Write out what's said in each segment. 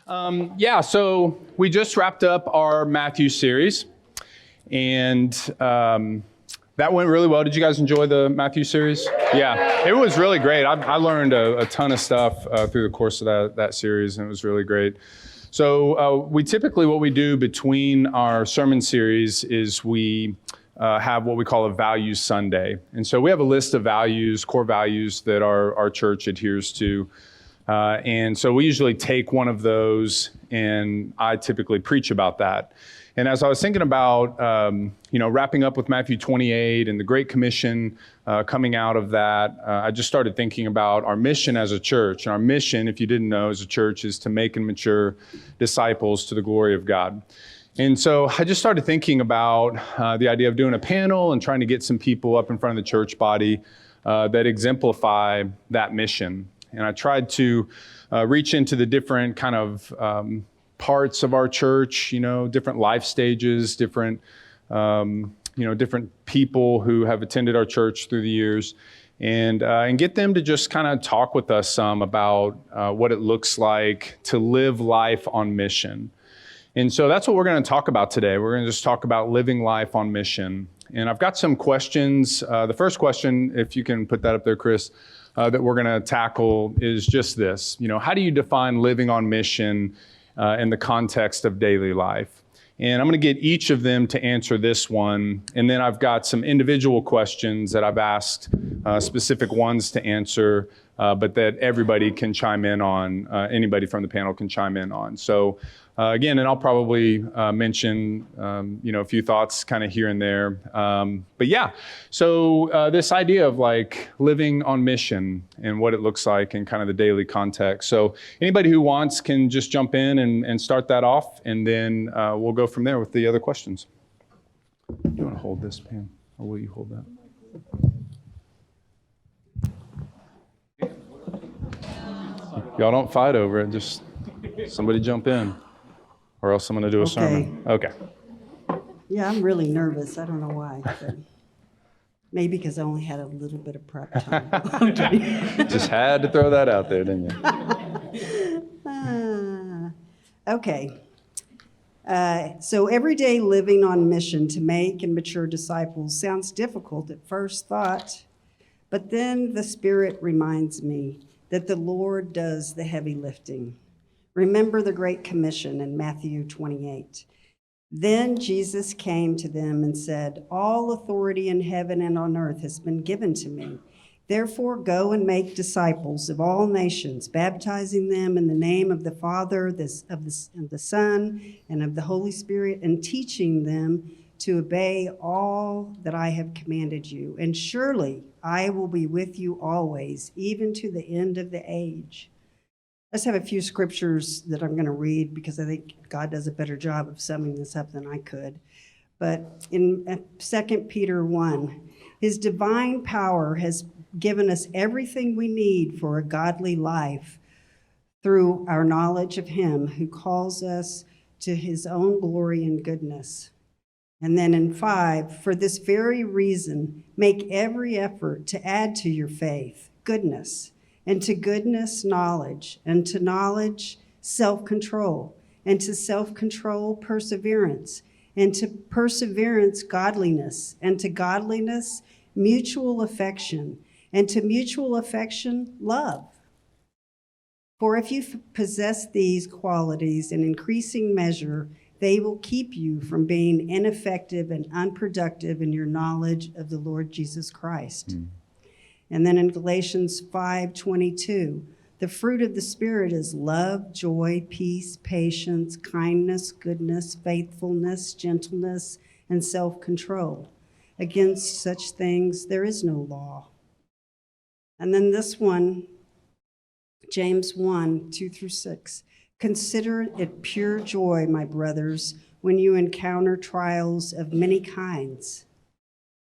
Yeah, so we just wrapped up our Matthew series, and that went really well. Did you guys enjoy the Matthew series? Yeah, it was really great. I learned a ton of stuff through the course of that series, and it was really great. So we typically, what we do between our sermon series is we have what we call a Values Sunday. And so we have a list of values, core values that our church adheres to. And so we usually take one of those, and I typically preach about that. And as I was thinking about, wrapping up with Matthew 28 and the Great Commission coming out of that, I just started thinking about our mission as a church. And our mission, if you didn't know, as a church is to make and mature disciples to the glory of God. And so I just started thinking about the idea of doing a panel and trying to get some people up in front of the church body that exemplify that mission. And I tried to reach into the different kind of parts of our church, different life stages, different people who have attended our church through the years, and get them to just kind of talk with us some about what it looks like to live life on mission. And so that's what we're going to talk about today. We're going to just talk about living life on mission. And I've got some questions. The first question, if you can put that up there, Chris, that we're going to tackle is just this. How do you define living on mission in the context of daily life? And I'm going to get each of them to answer this one. And then I've got some individual questions that I've asked specific ones to answer, but that everybody can chime in on, anybody from the panel can chime in on. So again, and I'll probably mention, a few thoughts kind of here and there. But yeah, so this idea of like living on mission and what it looks like in kind of the daily context. So anybody who wants can just jump in and start that off, and then we'll go from there with the other questions. Do you want to hold this, Pam, or will you hold that? Y'all don't fight over it. Just somebody jump in, or else I'm going to do a sermon. Okay. Yeah, I'm really nervous. I don't know why. But maybe because I only had a little bit of prep time. Just had to throw that out there, didn't you? Okay. So everyday living on mission to make and mature disciples sounds difficult at first thought, but then the Spirit reminds me that the Lord does the heavy lifting. Remember the Great Commission in Matthew 28. Then Jesus came to them and said, "All authority in heaven and on earth has been given to me. Therefore, go and make disciples of all nations, baptizing them in the name of the Father, of the Son, and of the Holy Spirit, and teaching them to obey all that I have commanded you. And surely I will be with you always, even to the end of the age." I just have a few scriptures that I'm going to read because I think God does a better job of summing this up than I could. But in 2 Peter 1, His divine power has given us everything we need for a godly life through our knowledge of Him who calls us to His own glory and goodness. And then in 5, for this very reason, make every effort to add to your faith goodness, and to goodness, knowledge, and to knowledge, self-control, and to self-control, perseverance, and to perseverance, godliness, and to godliness, mutual affection, and to mutual affection, love. For if you possess these qualities in increasing measure, they will keep you from being ineffective and unproductive in your knowledge of the Lord Jesus Christ. And then in Galatians 5:22, the fruit of the Spirit is love, joy, peace, patience, kindness, goodness, faithfulness, gentleness, and self-control. Against such things there is no law. And then this one, James 1:2-6. Consider it pure joy, my brothers, when you encounter trials of many kinds,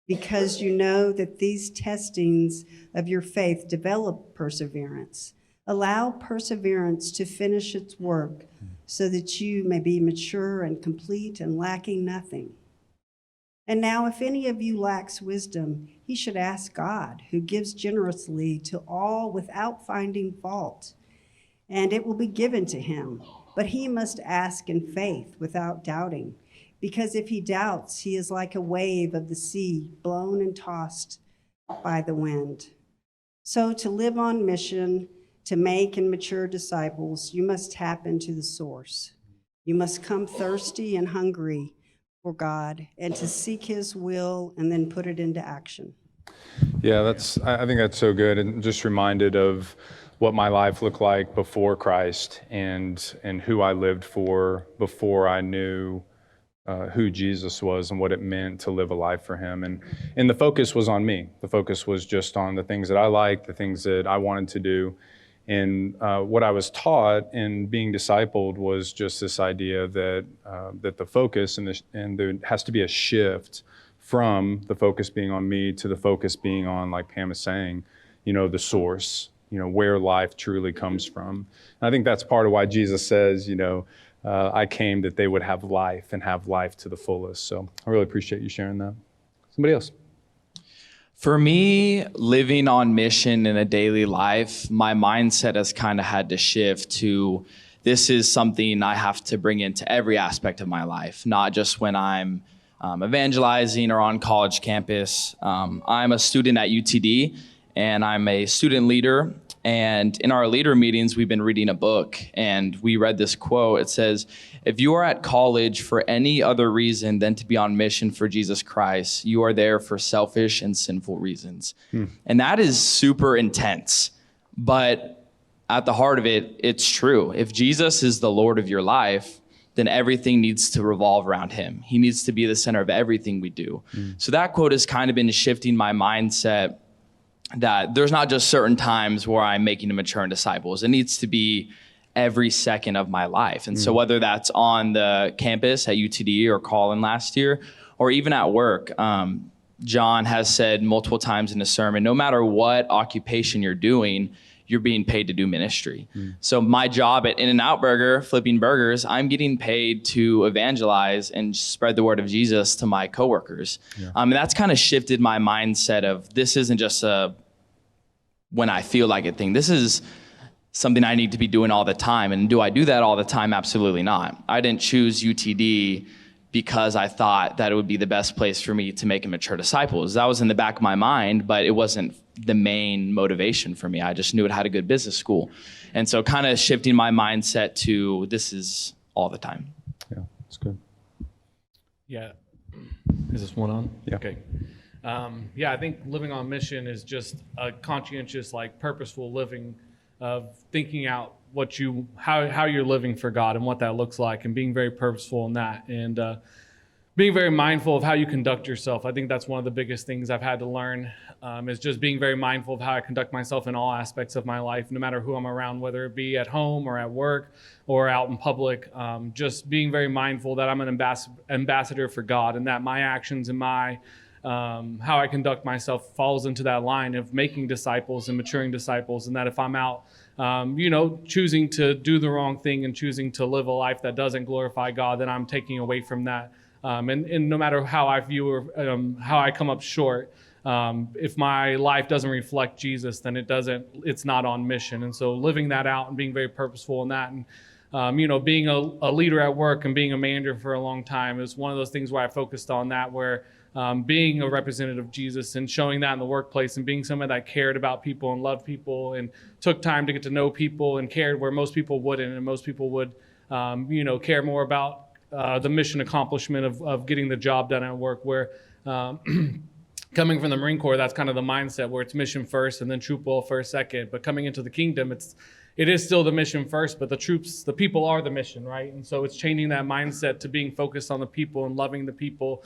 because you know that these testings of your faith develop perseverance. Allow perseverance to finish its work so that you may be mature and complete and lacking nothing. And now if any of you lacks wisdom, he should ask God, who gives generously to all without finding fault, and it will be given to him. But he must ask in faith without doubting, because if he doubts, he is like a wave of the sea, blown and tossed by the wind. So to live on mission, to make and mature disciples, you must tap into the source. You must come thirsty and hungry for God and to seek his will and then put it into action. Yeah, I think that's so good, and just reminded of what my life looked like before Christ and who I lived for before I knew who Jesus was and what it meant to live a life for him. And the focus was on me. The focus was just on the things that I liked, the things that I wanted to do. And what I was taught in being discipled was just this idea that the focus and there has to be a shift from the focus being on me to the focus being on, like Pam is saying, the source, where life truly comes from. And I think that's part of why Jesus says, I came that they would have life and have life to the fullest. So I really appreciate you sharing that. Somebody else. For me, living on mission in a daily life, my mindset has kind of had to shift to this is something I have to bring into every aspect of my life, not just when I'm evangelizing or on college campus. I'm a student at UTD, and I'm a student leader. And in our leader meetings, we've been reading a book, and we read this quote. It says, if you are at college for any other reason than to be on mission for Jesus Christ, you are there for selfish and sinful reasons. And that is super intense. But at the heart of it, it's true. If Jesus is the Lord of your life, then everything needs to revolve around him. He needs to be the center of everything we do. So that quote has kind of been shifting my mindset that there's not just certain times where I'm making a mature in disciples. It needs to be every second of my life. And so whether that's on the campus at UTD or Collin last year, or even at work, John has said multiple times in his sermon, no matter what occupation you're doing, you're being paid to do ministry. So my job at In-N-Out Burger, flipping burgers, I'm getting paid to evangelize and spread the word of Jesus to my coworkers. And that's kind of shifted my mindset of this isn't just a when I feel like it thing. This is something I need to be doing all the time. And do I do that all the time? Absolutely not. I didn't choose UTD because I thought that it would be the best place for me to make and mature disciples. That was in the back of my mind, but it wasn't the main motivation for me. I just knew it had a good business school. And so kind of shifting my mindset to this is all the time. Yeah, that's good. Yeah. Is this one on? Yeah. Okay. I think living on mission is just a conscientious, purposeful living of thinking out how you're living for God and what that looks like, and being very purposeful in that, and being very mindful of how you conduct yourself. I think that's one of the biggest things I've had to learn, is just being very mindful of how I conduct myself in all aspects of my life, no matter who I'm around, whether it be at home or at work or out in public. Just being very mindful that I'm an ambassador for God, and that my actions and my how I conduct myself falls into that line of making disciples and maturing disciples, and that if I'm out choosing to do the wrong thing and choosing to live a life that doesn't glorify God, then I'm taking away from that. And no matter how I view or how I come up short, if my life doesn't reflect Jesus, then it's not on mission. And so living that out and being very purposeful in that, and being a leader at work and being a manager for a long time is one of those things where I focused on that, where being a representative of Jesus and showing that in the workplace, and being someone that cared about people and loved people and took time to get to know people and cared where most people wouldn't, and most people would care more about the mission accomplishment of getting the job done at work, where coming from the Marine Corps, that's kind of the mindset where it's mission first and then troop welfare second. But coming into the kingdom, it is still the mission first, but the people are the mission, right? And so it's changing that mindset to being focused on the people and loving the people,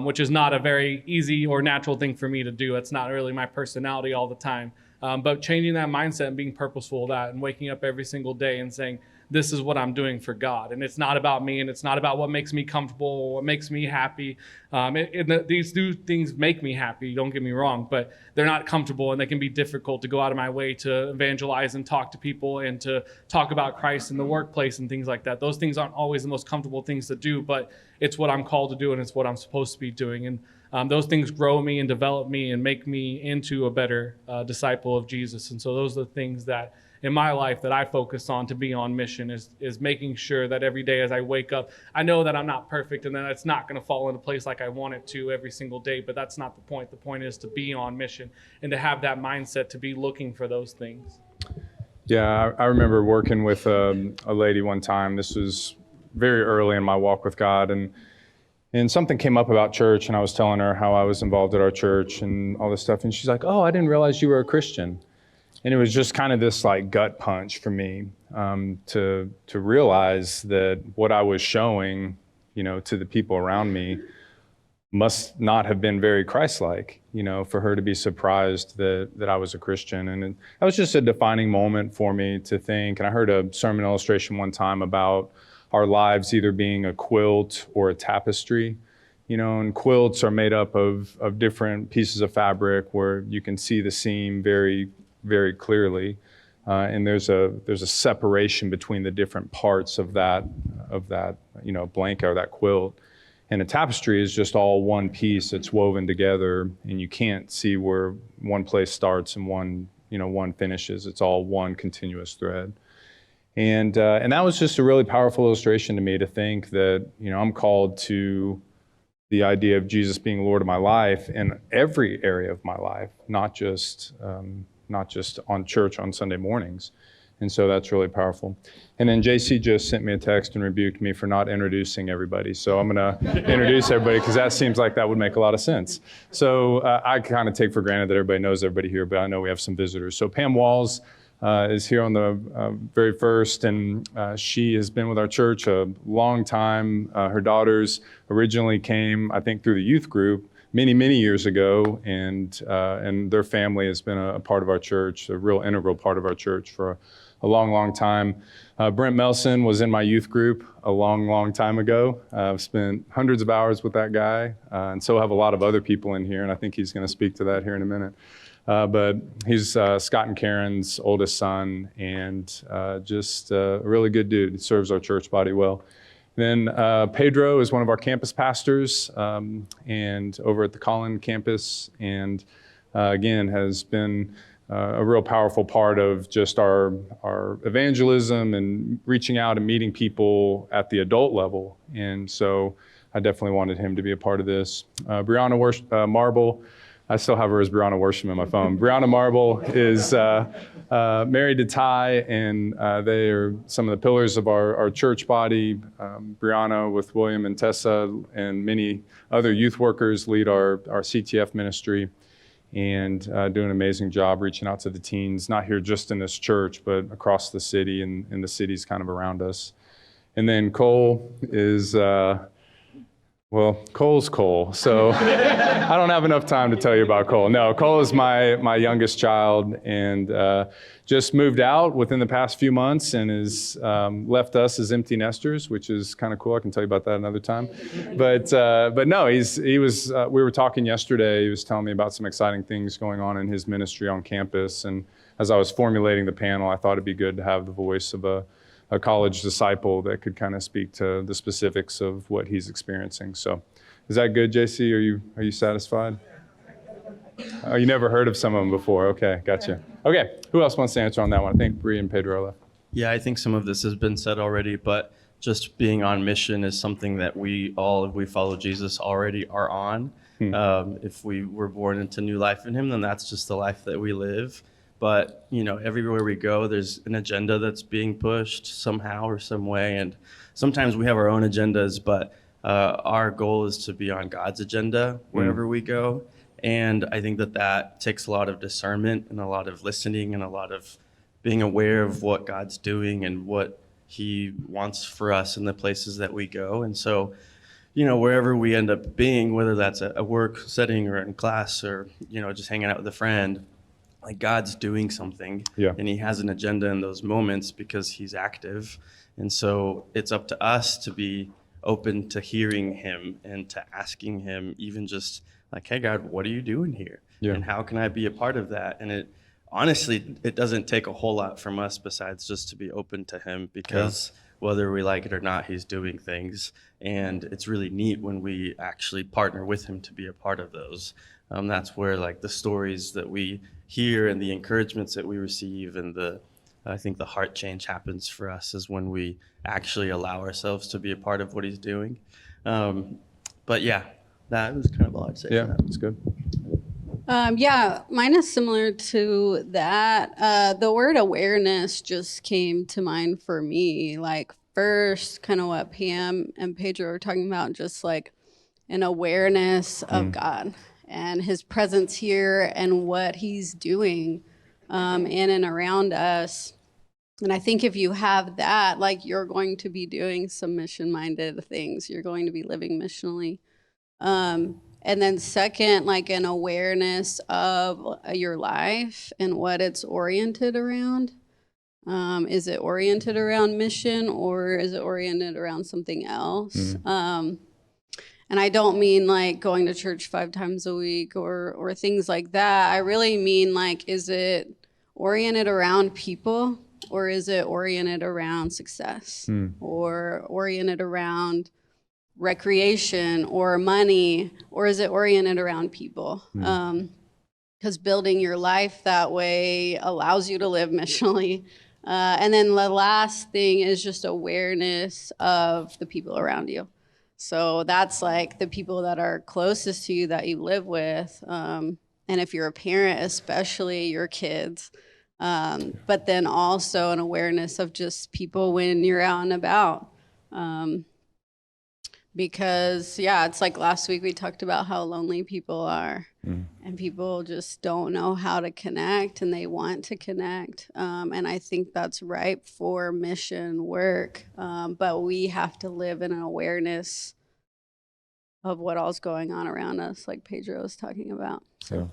which is not a very easy or natural thing for me to do. It's not really my personality all the time. But changing that mindset and being purposeful of that, and waking up every single day and saying, this is what I'm doing for God. And it's not about me, and it's not about what makes me comfortable or what makes me happy. These two things make me happy, don't get me wrong, but they're not comfortable, and they can be difficult to go out of my way to evangelize and talk to people and to talk about Christ in the workplace and things like that. Those things aren't always the most comfortable things to do, but it's what I'm called to do, and it's what I'm supposed to be doing. And those things grow me and develop me and make me into a better disciple of Jesus. And so those are the things that in my life that I focus on to be on mission is making sure that every day as I wake up, I know that I'm not perfect and that it's not going to fall into place like I want it to every single day, but that's not the point. The point is to be on mission and to have that mindset to be looking for those things. Yeah, I remember working with a lady one time. This was very early in my walk with God, and something came up about church, and I was telling her how I was involved at our church and all this stuff, and she's like, "Oh, I didn't realize you were a Christian." And it was just kind of this like gut punch for me to realize that what I was showing, to the people around me must not have been very Christ-like, for her to be surprised that I was a Christian. And that was just a defining moment for me to think. And I heard a sermon illustration one time about our lives either being a quilt or a tapestry, and quilts are made up of different pieces of fabric where you can see the seam very, very clearly. And there's a separation between the different parts of that blanket or that quilt. And a tapestry is just all one piece. It's woven together, and you can't see where one place starts and one finishes. It's all one continuous thread. And that was just a really powerful illustration to me, to think that, I'm called to the idea of Jesus being Lord of my life in every area of my life, not just on church on Sunday mornings. And so that's really powerful. And then JC just sent me a text and rebuked me for not introducing everybody. So I'm going to introduce everybody, because that seems like that would make a lot of sense. So I kind of take for granted that everybody knows everybody here, but I know we have some visitors. So Pam Walls is here on the very first, and she has been with our church a long time. Her daughters originally came, I think, through the youth group many, many years ago, and their family has been a part of our church, a real integral part of our church for a long, long time. Brent Melson was in my youth group a long, long time ago. I've spent hundreds of hours with that guy, and so have a lot of other people in here, and I think he's going to speak to that here in a minute. But he's Scott and Karen's oldest son, and just a really good dude. He serves our church body well. Then Pedro is one of our campus pastors, and over at the Collin campus, and again has been a real powerful part of just our evangelism and reaching out and meeting people at the adult level. And so I definitely wanted him to be a part of this. Brianna Marble, I still have her as Brianna Worsham in my phone. Brianna Marble is married to Ty, and they are some of the pillars of our church body. Brianna, with William and Tessa and many other youth workers, lead our CTF ministry, and do an amazing job reaching out to the teens, not here just in this church, but across the city and in the cities kind of around us. And then Cole is, Cole's Cole. So I don't have enough time to tell you about Cole. No, Cole is my youngest child, and just moved out within the past few months, and has left us as empty nesters, which is kind of cool. I can tell you about that another time. But no, he was. We were talking yesterday. He was telling me about some exciting things going on in his ministry on campus. And as I was formulating the panel, I thought it'd be good to have the voice of a college disciple that could kind of speak to the specifics of what he's experiencing. So, is that good, JC? Are you satisfied? Oh, you never heard of some of them before. Okay, gotcha. Okay, who else wants to answer on that one? I think Bree and Pedro left. Yeah, I think some of this has been said already, but just being on mission is something that we all, if we follow Jesus, already are on. If we were born into new life in him, then that's just the life that we live. But, everywhere we go, there's an agenda that's being pushed somehow or some way. And sometimes we have our own agendas, but our goal is to be on God's agenda wherever we go. And I think that takes a lot of discernment and a lot of listening and a lot of being aware of what God's doing and what he wants for us in the places that we go. And so, wherever we end up being, whether that's a work setting or in class or, just hanging out with a friend, like God's doing something, and he has an agenda in those moments because he's active. And so it's up to us to be open to hearing him and to asking him, even just like, hey, God, what are you doing here? Yeah. And how can I be a part of that? And it doesn't take a whole lot from us besides just to be open to him, because whether we like it or not, he's doing things. And it's really neat when we actually partner with him to be a part of those. That's where like the stories that we hear and the encouragements that we receive and the I think the heart change happens for us is when we actually allow ourselves to be a part of what he's doing. But yeah, that was kind of all I'd say. Yeah, for that. that's good. Yeah, mine is similar to that. The word awareness just came to mind for me. Like, first, kind of what Pam and Pedro were talking about, just like an awareness of God and his presence here and what he's doing in and around us. And I think if you have that, like, you're going to be doing some mission-minded things. You're going to be living missionally. And then second, like an awareness of your life and what it's oriented around. Is it oriented around mission, or is it oriented around something else? And I don't mean like going to church 5 times a week or things like that. I really mean, like, is it oriented around people, or is it oriented around success, or oriented around recreation or money, or is it oriented around people? Because building your life that way allows you to live missionally. And then the last thing is just awareness of the people around you. So that's like the people that are closest to you that you live with. And if you're a parent, especially your kids. But then also an awareness of just people when you're out and about. Because, yeah, it's like last week we talked about how lonely people are, and people just don't know how to connect, and they want to connect. And I think that's ripe for mission work. But we have to live in an awareness of what all's going on around us, like Pedro was talking about. Yeah.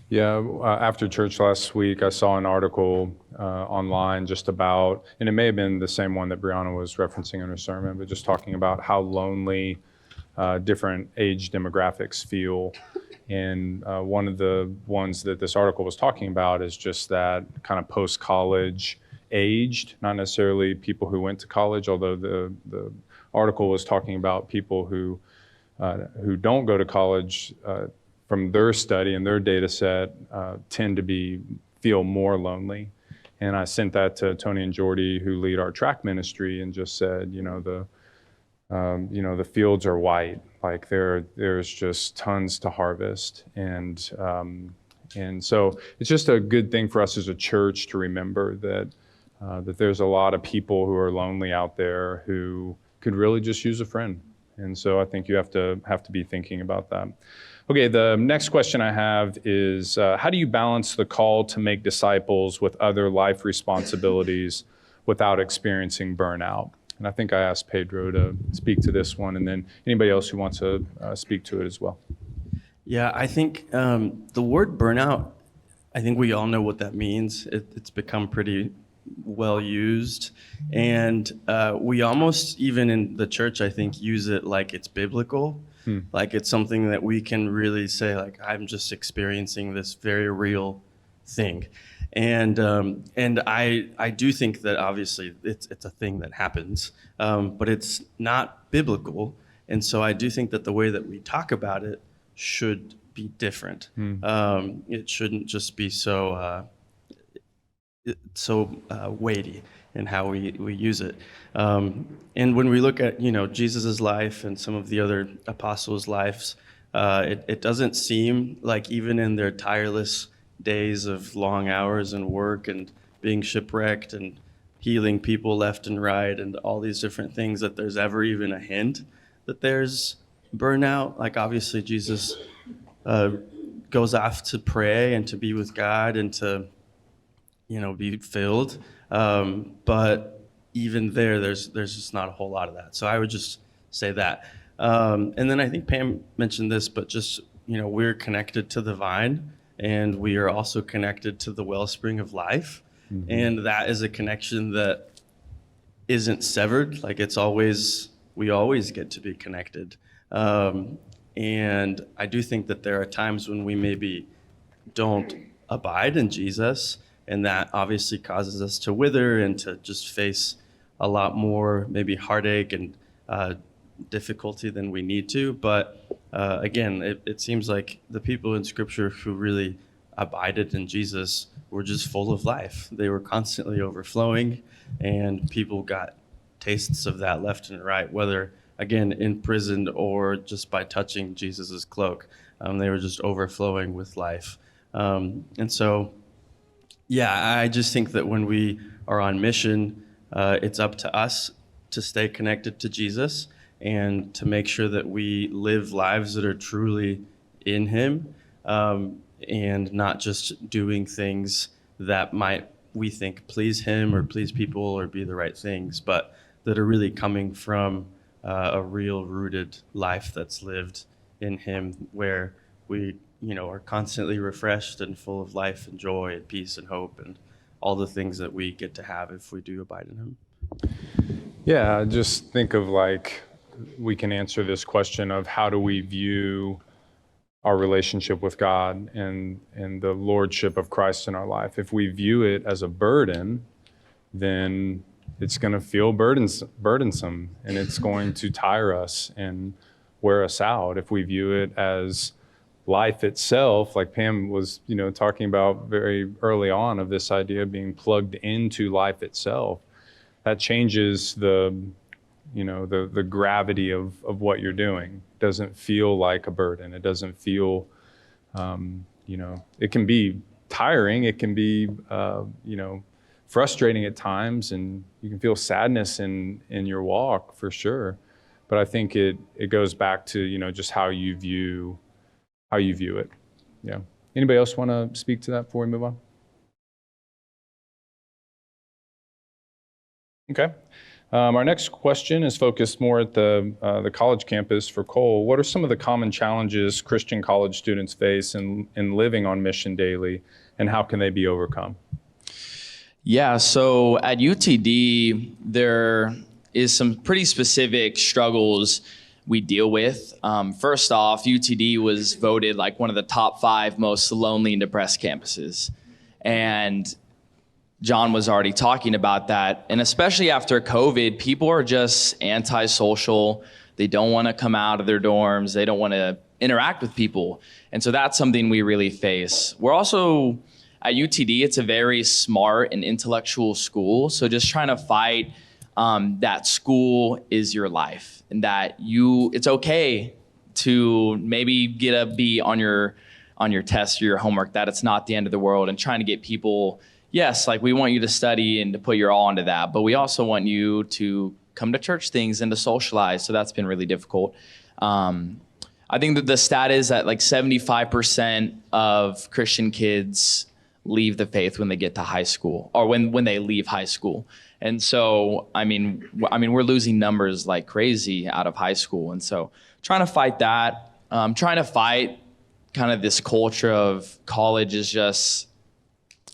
Yeah, after church last week, I saw an article online just about, and it may have been the same one that Brianna was referencing in her sermon, but just talking about how lonely different age demographics feel. And one of the ones that this article was talking about is just that kind of post-college aged, not necessarily people who went to college, although the article was talking about people who don't go to college. From their study and their data set, tend to feel more lonely. And I sent that to Tony and Jordy, who lead our track ministry, and just said, the fields are white. Like there's just tons to harvest. And so it's just a good thing for us as a church to remember that there's a lot of people who are lonely out there who could really just use a friend. And so I think you have to be thinking about that. Okay, the next question I have is, how do you balance the call to make disciples with other life responsibilities without experiencing burnout? And I think I asked Pedro to speak to this one, and then anybody else who wants to speak to it as well. Yeah, I think the word burnout, I think we all know what that means. It's become pretty well used. And we almost, even in the church, I think, use it like it's biblical. Like it's something that we can really say, like, I'm just experiencing this very real thing. And I do think that obviously it's a thing that happens, but it's not biblical. And so I do think that the way that we talk about it should be different. It shouldn't just be so weighty in how we use it. And when we look at, Jesus's life and some of the other apostles' lives, it doesn't seem like even in their tireless days of long hours and work and being shipwrecked and healing people left and right and all these different things, that there's ever even a hint that there's burnout. Like, obviously Jesus goes off to pray and to be with God and to be filled. But even there's just not a whole lot of that. So I would just say that. And then I think Pam mentioned this, but just, we're connected to the vine, and we are also connected to the wellspring of life. Mm-hmm. And that is a connection that isn't severed. Like we always get to be connected. And I do think that there are times when we maybe don't abide in Jesus, and that obviously causes us to wither and to just face a lot more maybe heartache and difficulty than we need to. But again, it seems like the people in Scripture who really abided in Jesus were just full of life. They were constantly overflowing, and people got tastes of that left and right, whether, again, imprisoned or just by touching Jesus's cloak. They were just overflowing with life. And so, yeah, I just think that when we are on mission, it's up to us to stay connected to Jesus and to make sure that we live lives that are truly in him, and not just doing things that might, we think, please him or please people or be the right things, but that are really coming from a real rooted life that's lived in him, where we, are constantly refreshed and full of life and joy and peace and hope and all the things that we get to have if we do abide in him. Yeah, just think of we can answer this question of how do we view our relationship with God and the lordship of Christ in our life. If we view it as a burden, then it's going to feel burdensome, and it's going to tire us and wear us out. If we view it as life itself, like Pam was, talking about very early on, of this idea of being plugged into life itself, that changes the gravity of what you're doing. It doesn't feel like a burden. It doesn't feel, it can be tiring. It can be, frustrating at times, and you can feel sadness in your walk for sure. But I think it goes back to, just how you view it. Yeah. Anybody else want to speak to that before we move on? Okay. Our next question is focused more at the college campus for Cole. What are some of the common challenges Christian college students face in living on mission daily, and how can they be overcome? Yeah, so at UTD, there is some pretty specific struggles we deal with. First off, UTD was voted like one of the top 5 most lonely and depressed campuses. And John was already talking about that. And especially after COVID, people are just antisocial. They don't want to come out of their dorms. They don't want to interact with people. And so that's something we really face. We're also, at UTD, it's a very smart and intellectual school. So just trying to fight that school is your life, and that it's okay to maybe get a B on your test or your homework, that it's not the end of the world, and trying to get people, yes, like we want you to study and to put your all into that, but we also want you to come to church things and to socialize. So that's been really difficult. I think that the stat is that like 75% of Christian kids leave the faith when they get to high school, or when they leave high school. And so, I mean, we're losing numbers like crazy out of high school. And so trying to fight that, trying to fight kind of this culture of college is just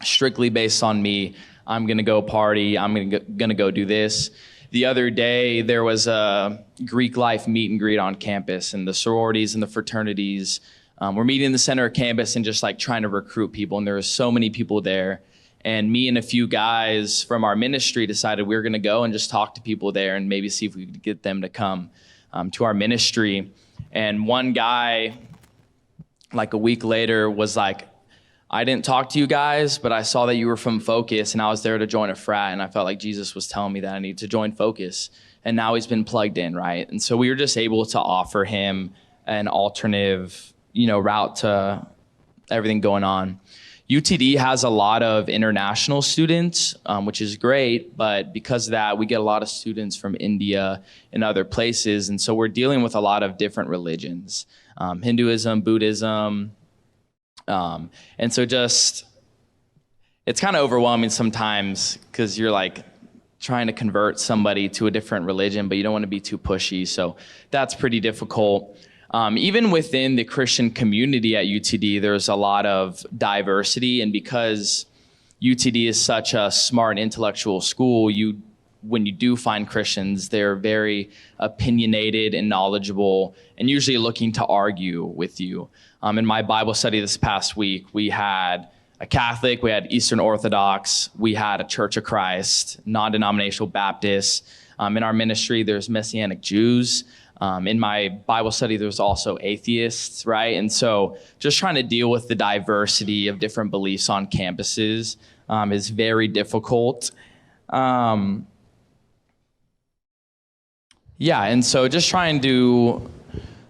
strictly based on me. I'm going to go party. I'm going to go do this. The other day, there was a Greek life meet and greet on campus, and the sororities and the fraternities were meeting in the center of campus and just like trying to recruit people. And there were so many people there. And me and a few guys from our ministry decided we were going to go and just talk to people there and maybe see if we could get them to come to our ministry. And one guy, like a week later, was like, I didn't talk to you guys, but I saw that you were from Focus, and I was there to join a frat, and I felt like Jesus was telling me that I need to join Focus. And now he's been plugged in, right? And so we were just able to offer him an alternative, route to everything going on. UTD has a lot of international students, which is great, but because of that, we get a lot of students from India and other places, and so we're dealing with a lot of different religions, Hinduism, Buddhism, and so just, it's kind of overwhelming sometimes because you're like trying to convert somebody to a different religion, but you don't want to be too pushy, so that's pretty difficult. Even within the Christian community at UTD, there's a lot of diversity. And because UTD is such a smart intellectual school, when you do find Christians, they're very opinionated and knowledgeable and usually looking to argue with you. In my Bible study this past week, we had a Catholic, we had Eastern Orthodox, we had a Church of Christ, non-denominational Baptist, In our ministry, there's Messianic Jews. In my Bible study, there's also atheists, right? And so just trying to deal with the diversity of different beliefs on campuses is very difficult. And so just trying to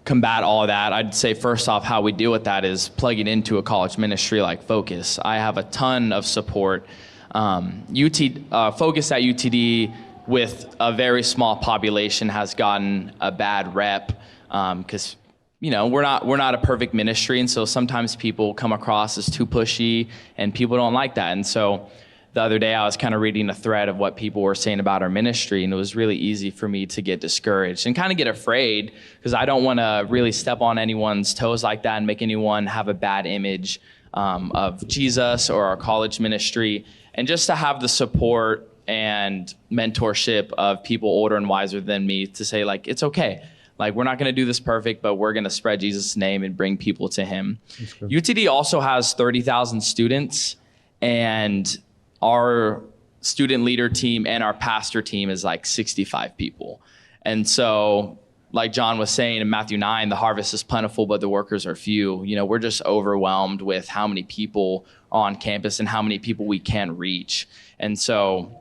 combat all of that, I'd say first off, how we deal with that is plugging into a college ministry like Focus. I have a ton of support. Focus at UTD with a very small population has gotten a bad rep because we're not a perfect ministry, and so sometimes people come across as too pushy, and people don't like that. And so the other day I was kind of reading a thread of what people were saying about our ministry, and it was really easy for me to get discouraged and kind of get afraid because I don't want to really step on anyone's toes like that and make anyone have a bad image of Jesus or our college ministry. And just to have the support and mentorship of people older and wiser than me to say, like, it's okay. Like, we're not going to do this perfect, but we're going to spread Jesus' name and bring people to him. UTD also has 30,000 students, and our student leader team and our pastor team is like 65 people. And so, like John was saying in Matthew 9, the harvest is plentiful, but the workers are few. We're just overwhelmed with how many people are on campus and how many people we can reach. And so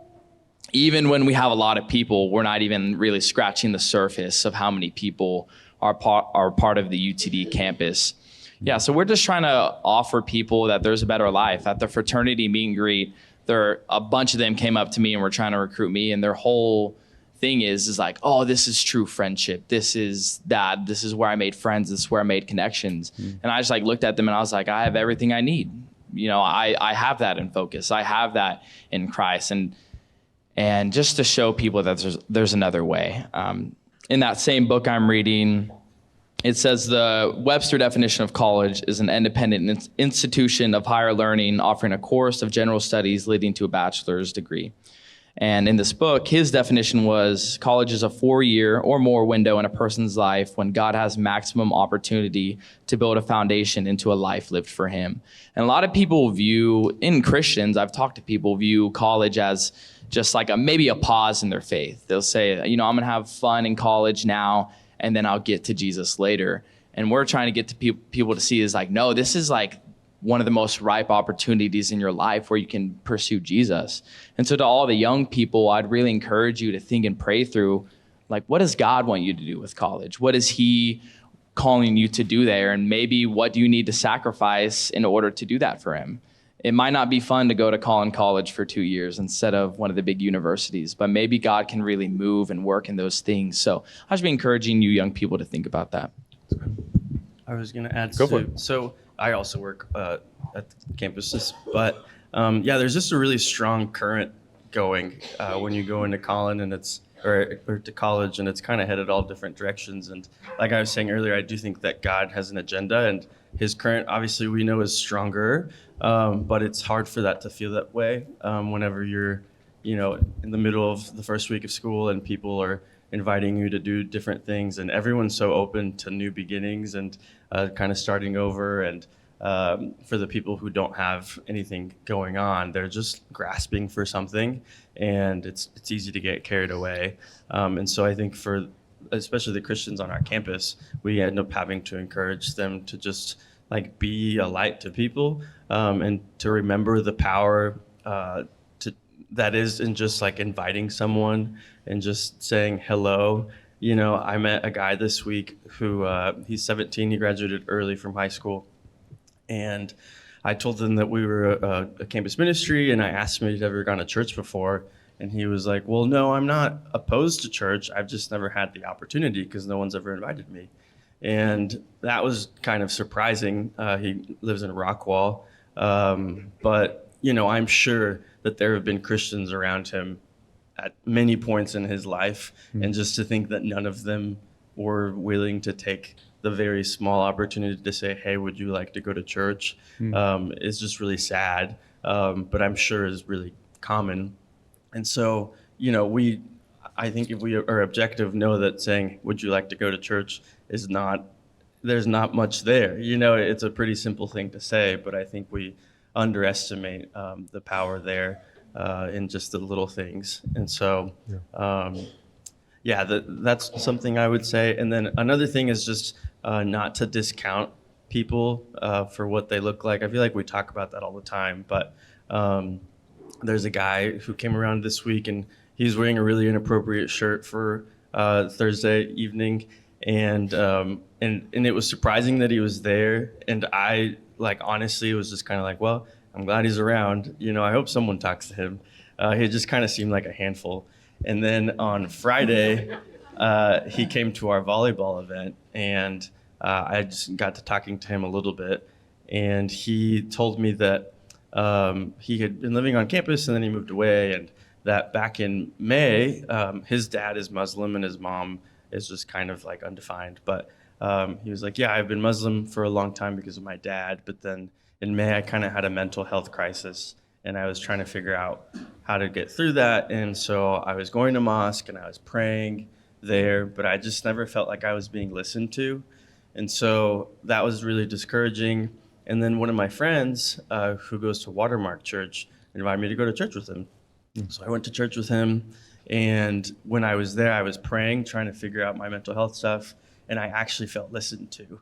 even when we have a lot of people, we're not even really scratching the surface of how many people are part of the UTD campus. So we're just trying to offer people that there's a better life. At the fraternity meet and greet, a bunch of them came up to me and were trying to recruit me, and their whole thing is like, oh, this is true friendship. This is where I made friends. This is where I made connections. And I just like looked at them and I was like, I have everything I need. I have that in Focus. I have that in Christ. And just to show people that there's another way. In that same book I'm reading, it says the Webster definition of college is an independent institution of higher learning offering a course of general studies leading to a bachelor's degree. And in this book, his definition was college is a 4-year or more window in a person's life when God has maximum opportunity to build a foundation into a life lived for him. And a lot of people Christians, I've talked to people, view college as just like maybe a pause in their faith. They'll say, I'm going to have fun in college now, and then I'll get to Jesus later. And we're trying to get to people to see is like, no, this is like one of the most ripe opportunities in your life where you can pursue Jesus. And so to all the young people, I'd really encourage you to think and pray through, like, what does God want you to do with college? What is he calling you to do there? And maybe what do you need to sacrifice in order to do that for him? It might not be fun to go to Collin College for 2 years instead of one of the big universities, but maybe God can really move and work in those things. So I'll just be encouraging you young people to think about that. I was going to add Go for it. So I also work at the campuses, but there's just a really strong current going when you go into Collin and or to college, and it's kind of headed all different directions. And like I was saying earlier, I do think that God has an agenda, and his current, obviously, we know is stronger, but it's hard for that to feel that way whenever you're, in the middle of the first week of school and people are inviting you to do different things, and everyone's so open to new beginnings and kind of starting over. And for the people who don't have anything going on, they're just grasping for something, and it's easy to get carried away. And so I think for especially the Christians on our campus, we end up having to encourage them to just like be a light to people, and to remember the power that is in just like inviting someone and just saying hello. I met a guy this week who he's 17. He graduated early from high school, and I told him that we were a campus ministry, and I asked him if he'd ever gone to church before. And he was like, well, no, I'm not opposed to church. I've just never had the opportunity because no one's ever invited me. And that was kind of surprising. He lives in Rockwall. But, I'm sure that there have been Christians around him at many points in his life. Mm-hmm. And just to think that none of them were willing to take the very small opportunity to say, hey, would you like to go to church? Mm-hmm. Is just really sad, but I'm sure is really common. And so, I think if we are objective, know that saying, would you like to go to church there's not much there. It's a pretty simple thing to say, but I think we underestimate the power there in just the little things. And so, yeah, that's something I would say. And then another thing is just not to discount people for what they look like. I feel like we talk about that all the time, but there's a guy who came around this week and he's wearing a really inappropriate shirt for Thursday evening, and it was surprising that he was there. And I honestly was just kind of like, well, I'm glad he's around. I hope someone talks to him. He just kind of seemed like a handful. And then on Friday, he came to our volleyball event, and I just got to talking to him a little bit. And he told me that he had been living on campus and then he moved away, and that back in May, his dad is Muslim and his mom is just kind of like undefined. But he was like, yeah, I've been Muslim for a long time because of my dad. But then in May, I kind of had a mental health crisis, and I was trying to figure out how to get through that. And so I was going to mosque and I was praying there, but I just never felt like I was being listened to. And so that was really discouraging. And then one of my friends who goes to Watermark Church invited me to go to church with him. So I went to church with him. And when I was there, I was praying, trying to figure out my mental health stuff. And I actually felt listened to.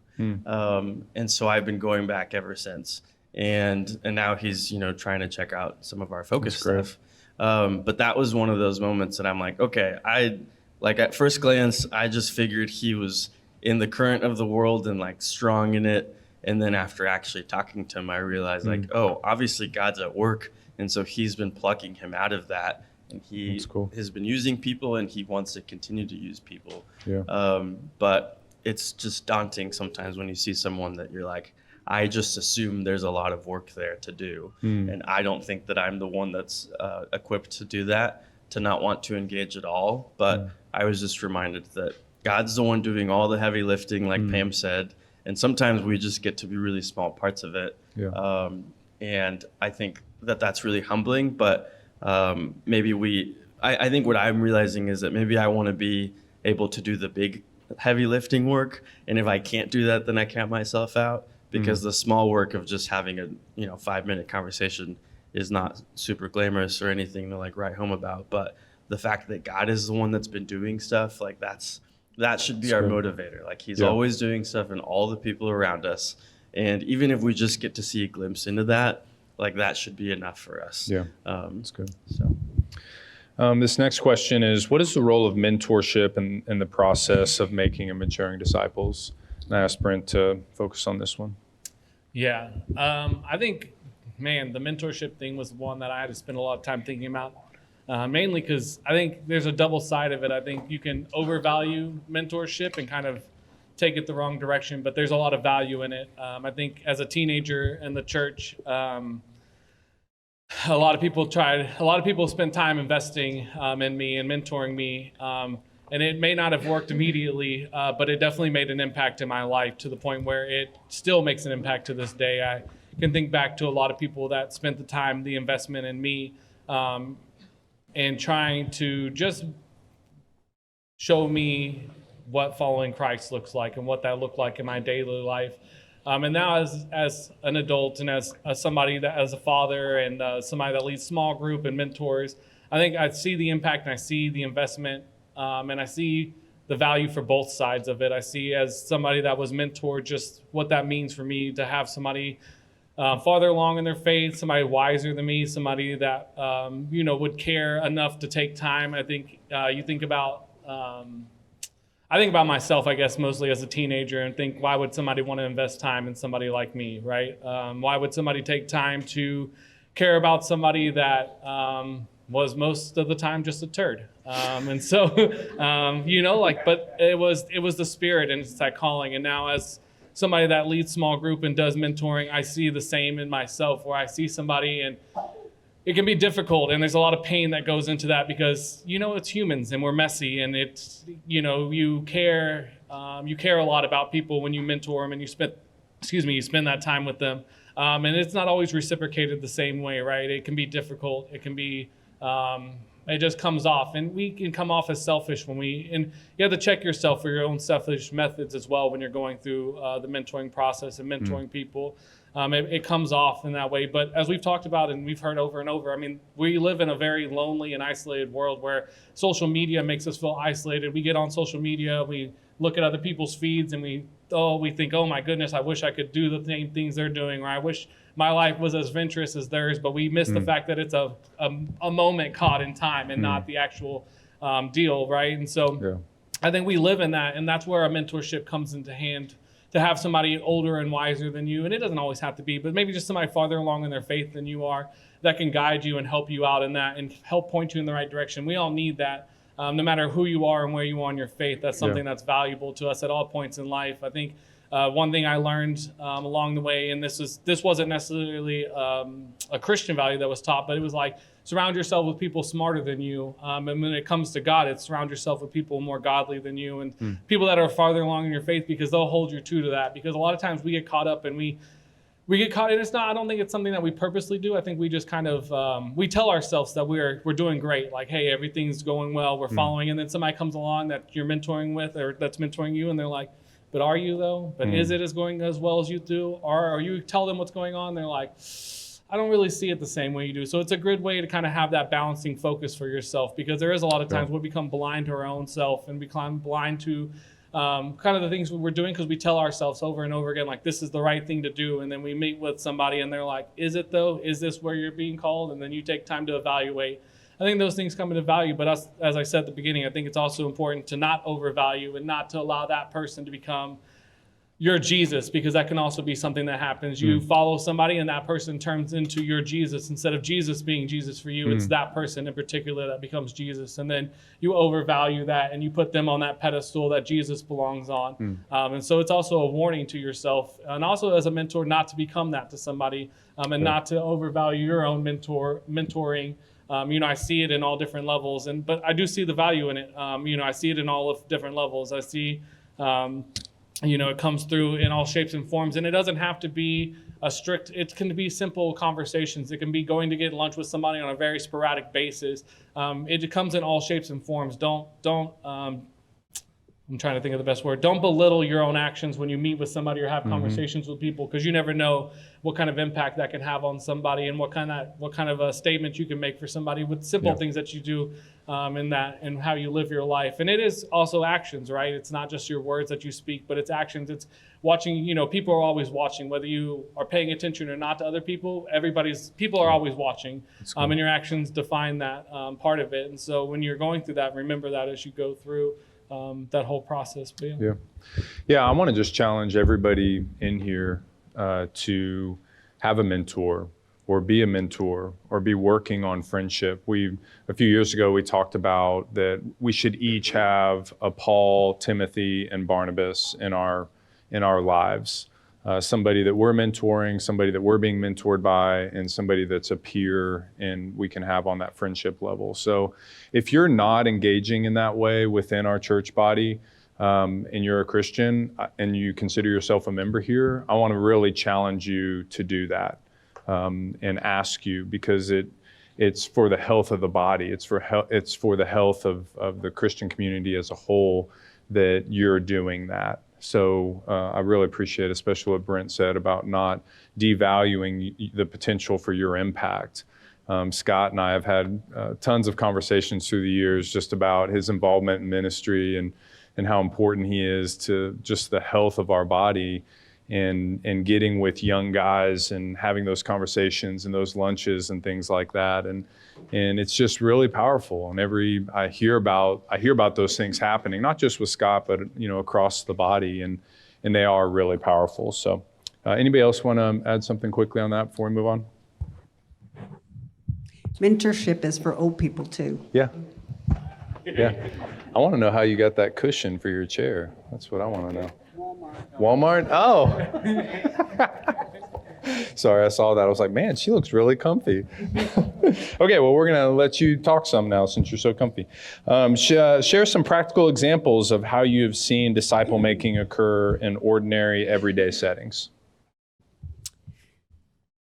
And so I've been going back ever since. And now he's, trying to check out some of our focus stuff. But that was one of those moments that I'm like, okay, at first glance, I just figured he was in the current of the world and strong in it. And then after actually talking to him, I realized oh, obviously God's at work. And so he's been plucking him out of that. And he has been using people, and he wants to continue to use people. Yeah. But it's just daunting sometimes when you see someone that you're like, I just assume there's a lot of work there to do. And I don't think that I'm the one that's equipped to do that, to not want to engage at all. But I was just reminded that God's the one doing all the heavy lifting, like Pam said. And sometimes we just get to be really small parts of it. Yeah. And I think that that's really humbling. But maybe I think what I'm realizing is that maybe I want to be able to do the big heavy lifting work. And if I can't do that, then I count myself out. Because the small work of just having a 5-minute conversation is not super glamorous or anything to write home about. But the fact that God is the one that's been doing stuff, that should be our motivator. He's always doing stuff in all the people around us. And even if we just get to see a glimpse into that, that should be enough for us. Yeah, that's good. So. This next question is, what is the role of mentorship in the process of making and maturing disciples? And I asked Brent to focus on this one. Yeah, I think, the mentorship thing was one that I had to spend a lot of time thinking about, mainly because I think there's a double side of it. I think you can overvalue mentorship and kind of take it the wrong direction, but there's a lot of value in it. I think as a teenager in the church, a lot of people spent time investing in me and mentoring me. And it may not have worked immediately, but it definitely made an impact in my life to the point where it still makes an impact to this day. I can think back to a lot of people that spent the time, the investment in me, and trying to just show me what following Christ looks like and what that looked like in my daily life. And now as an adult and as somebody that as a father and somebody that leads small group and mentors, I think I see the impact and I see the investment. And I see the value for both sides of it. I see as somebody that was mentored just what that means for me to have somebody farther along in their faith, somebody wiser than me, somebody that, would care enough to take time. I think I think about myself, I guess, mostly as a teenager and think, why would somebody want to invest time in somebody like me, right? Why would somebody take time to care about somebody that was most of the time just a turd? And so, but it was the Spirit and it's that calling. And now as somebody that leads small group and does mentoring, I see the same in myself, where I see somebody and it can be difficult. And there's a lot of pain that goes into that because, it's humans and we're messy and it's, you care a lot about people when you mentor them and you spend that time with them. And it's not always reciprocated the same way, right? It can be difficult. It can be, it just comes off, and we can come off as selfish and you have to check yourself for your own selfish methods as well when you're going through the mentoring process and mentoring people. it comes off in that way. But as we've talked about and we've heard over and over, I mean, we live in a very lonely and isolated world where social media makes us feel isolated. We get on social media, we look at other people's feeds, and we think, oh my goodness, I wish I could do the same things they're doing, or I wish my life was as venturous as theirs. But we miss the fact that it's a moment caught in time and not the actual deal, right? And so I think we live in that, and that's where a mentorship comes into hand, to have somebody older and wiser than you. And it doesn't always have to be, but maybe just somebody farther along in their faith than you are, that can guide you and help you out in that and help point you in the right direction. We all need that, no matter who you are and where you are in your faith. That's something that's valuable to us at all points in life. I think one thing I learned along the way, and this wasn't necessarily a Christian value that was taught, but it was like, surround yourself with people smarter than you. And when it comes to God, it's surround yourself with people more godly than you, and people that are farther along in your faith, because they'll hold you true to that. Because a lot of times we get caught up and we get caught, and it's not, I don't think it's something that we purposely do. I think we just kind of, we tell ourselves that we're doing great. Like, hey, everything's going well, we're following. And then somebody comes along that you're mentoring with, or that's mentoring you, and they're like, but are you though? But is it going as well as you do? Or you tell them what's going on, they're like, I don't really see it the same way you do. So it's a good way to kind of have that balancing focus for yourself, because there is a lot of times we become blind to our own self and become blind to kind of the things we're doing, because we tell ourselves over and over again, like, this is the right thing to do. And then we meet with somebody and they're like, is it though? Is this where you're being called? And then you take time to evaluate. I think those things come into value, but as I said at the beginning, I think it's also important to not overvalue and not to allow that person to become your Jesus, because that can also be something that happens. You follow somebody and that person turns into your Jesus. Instead of Jesus being Jesus for you, it's that person in particular that becomes Jesus. And then you overvalue that and you put them on that pedestal that Jesus belongs on. And so it's also a warning to yourself, and also as a mentor, not to become that to somebody, and not to overvalue your own mentoring. I see it in all different levels, but I do see the value in it. I see it in all of different levels. I see, it comes through in all shapes and forms, and it doesn't have to be it can be simple conversations. It can be going to get lunch with somebody on a very sporadic basis. It comes in all shapes and forms. Don't I'm trying to think of the best word. Don't belittle your own actions when you meet with somebody or have conversations with people, because you never know what kind of impact that can have on somebody, and what kind of a statement you can make for somebody with simple things that you do and how you live your life. And it is also actions, right? It's not just your words that you speak, but it's actions. It's watching. People are always watching, whether you are paying attention or not to other people. People are always watching, and your actions define that part of it. And so when you're going through that, remember that as you go through that whole process. But yeah, I want to just challenge everybody in here to have a mentor, or be a mentor, or be working on friendship. A few years ago, we talked about that we should each have a Paul, Timothy, and Barnabas in our lives. Somebody that we're mentoring, somebody that we're being mentored by, and somebody that's a peer and we can have on that friendship level. So if you're not engaging in that way within our church body, and you're a Christian and you consider yourself a member here, I want to really challenge you to do that, and ask you, because it's for the health of the body. It's for the health of the Christian community as a whole that you're doing that. So I really appreciate, especially what Brent said about not devaluing the potential for your impact. Scott and I have had tons of conversations through the years just about his involvement in ministry and how important he is to just the health of our body, and getting with young guys and having those conversations and those lunches and things like that. And it's just really powerful. And I hear about those things happening, not just with Scott, but across the body, and they are really powerful. So anybody else want to add something quickly on that before we move on? Mentorship is for old people too. Yeah. I want to know how you got that cushion for your chair. That's what I want to know. Walmart? Oh. Sorry, I saw that. I was like, man, she looks really comfy. Okay, well, we're going to let you talk some now since you're so comfy. Share some practical examples of how you have seen disciple making occur in ordinary, everyday settings.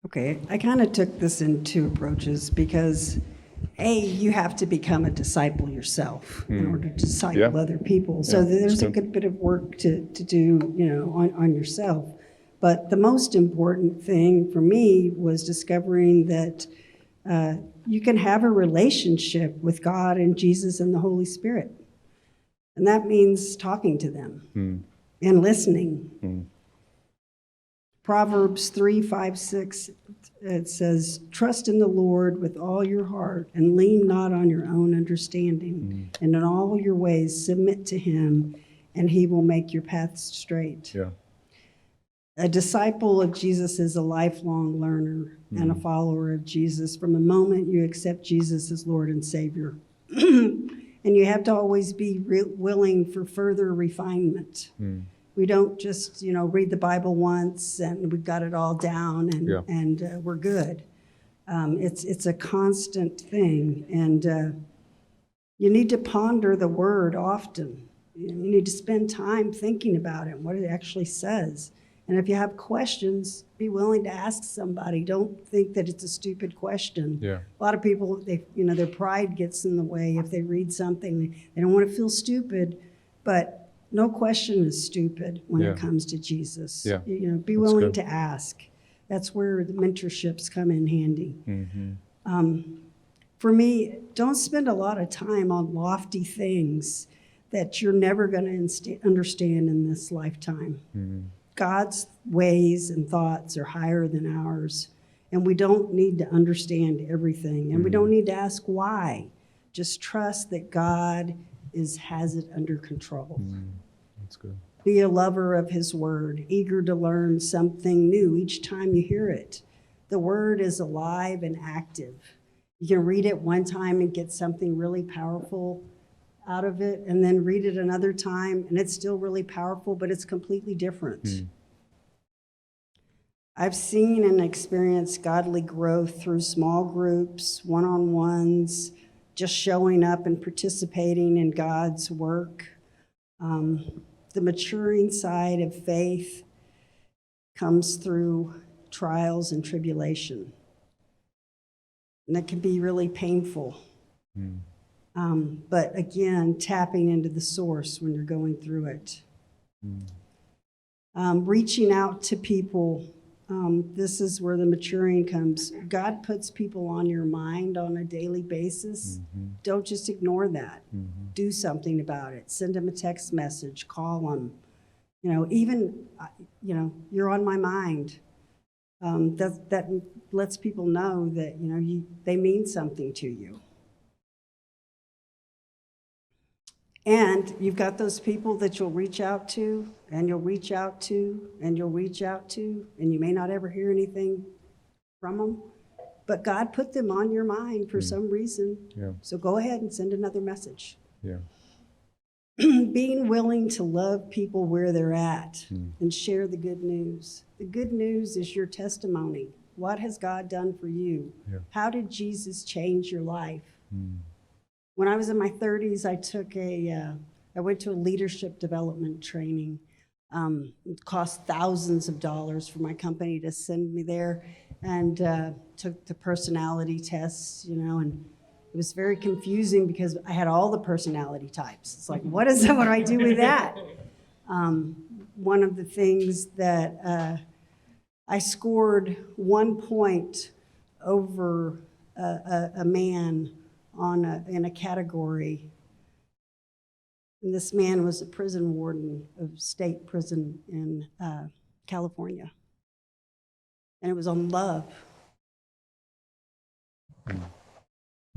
Okay, I kind of took this in two approaches, because you have to become a disciple yourself in order to disciple other people. So there's a good bit of work to do, on yourself. But the most important thing for me was discovering that you can have a relationship with God and Jesus and the Holy Spirit. And that means talking to them and listening. Proverbs 3:5-6, it says, trust in the Lord with all your heart and lean not on your own understanding. And in all your ways submit to him, and he will make your paths straight. Yeah. A disciple of Jesus is a lifelong learner and a follower of Jesus from the moment you accept Jesus as Lord and Savior. And you have to always be willing for further refinement. We don't just, read the Bible once and we've got it all down and we're good. It's a constant thing, and you need to ponder the Word often. You need to spend time thinking about it, what it actually says. And if you have questions, be willing to ask somebody. Don't think that it's a stupid question. Yeah. A lot of people, their pride gets in the way if they read something. They don't want to feel stupid, but no question is stupid when it comes to Jesus. Yeah. Be willing to ask. That's where the mentorships come in handy. For me, don't spend a lot of time on lofty things that you're never going to understand in this lifetime. God's ways and thoughts are higher than ours, and we don't need to understand everything, and we don't need to ask why. Just trust that God has it under control. That's good. Be a lover of his word, eager to learn something new each time you hear it. The word is alive and active. You can read it one time and get something really powerful out of it, and then read it another time and it's still really powerful, but it's completely different. I've seen and experienced godly growth through small groups, one-on-ones, just showing up and participating in God's work. The maturing side of faith comes through trials and tribulation, and it can be really painful. But again, tapping into the source when you're going through it. Reaching out to people, this is where the maturing comes. God puts people on your mind on a daily basis. Don't just ignore that. Do something about it. Send them a text message, call them. You're on my mind. That lets people know that, they mean something to you. And you've got those people that you'll reach out to, and you'll reach out to, and you'll reach out to, and you may not ever hear anything from them, but God put them on your mind for some reason. Yeah. So go ahead and send another message. Yeah. Being willing to love people where they're at and share the good news. The good news is your testimony. What has God done for you? Yeah. How did Jesus change your life? When I was in my 30s, I went to a leadership development training. It cost thousands of dollars for my company to send me there, and took the personality tests, and it was very confusing because I had all the personality types. It's like, what do I do with that? One of the things that I scored 1 point over a man in a category. And this man was a prison warden of state prison in California. And it was on love.